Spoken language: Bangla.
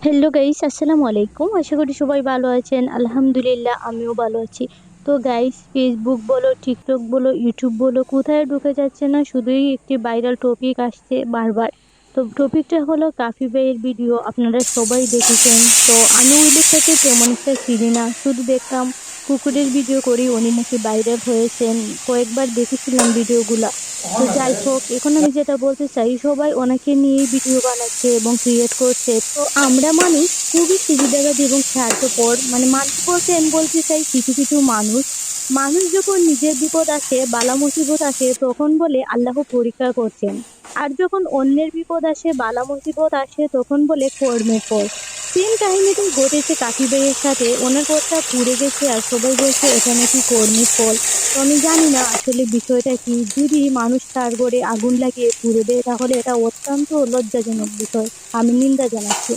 হ্যালো গাইস, আসসালামু আলাইকুম। আশা করি সবাই ভালো আছেন। আলহামদুলিল্লাহ আমিও ভালো আছি। তো গাইস, ফেসবুক বলো, টিকটক বলো, ইউটিউব বলো, কোথায় ঢুকে যাচ্ছে না, শুধুই একটি ভাইরাল টপিক আসছে বারবার। তো টপিকটা হলো কাফি ভাইয়ের ভিডিও। আপনারা সবাই দেখেছেন। তো আমি ওই লোকটাকে তেমন একটা চিনি না, শুধু দেখতাম কুকুরের ভিডিও করি, উনি নাকি ভাইরাল হয়েছেন। কয়েকবার দেখেছিলাম ভিডিওগুলা। তো যাই হোক, এখন আমি যেটা বলতে চাই, সবাই ওনাকে নিয়েই ভিডিও বানাচ্ছে এবং ক্রিয়েট করছে। তো আমরা মানুষ খুবই সুবিধাবাদী এবং স্বার্থপর। মানে মানুষ বলতে আমি বলতে চাই কিছু কিছু মানুষ মানুষ যখন নিজের বিপদ আসে, বালা মুসিবত আসে, তখন বলে আল্লাহ পরীক্ষা করছেন। আর যখন অন্যের বিপদ আসে, বালা মুসিবত আসে, তখন বলে কর্মের ফল। সেম কাহিনীটাই ঘটেছে কাকি ভাইয়ের সাথে। ওনার ঘরটা পুড়ে গেছে আর সবাই বলছে এটা নাকি কর্মের ফল। তো আমি জানি না আসলে বিষয়টা কি। যদি মানুষ তার ঘরে আগুন লাগিয়ে পুড়ে দেয়, তাহলে এটা অত্যন্ত লজ্জাজনক বিষয়। আমি নিন্দা জানাচ্ছি।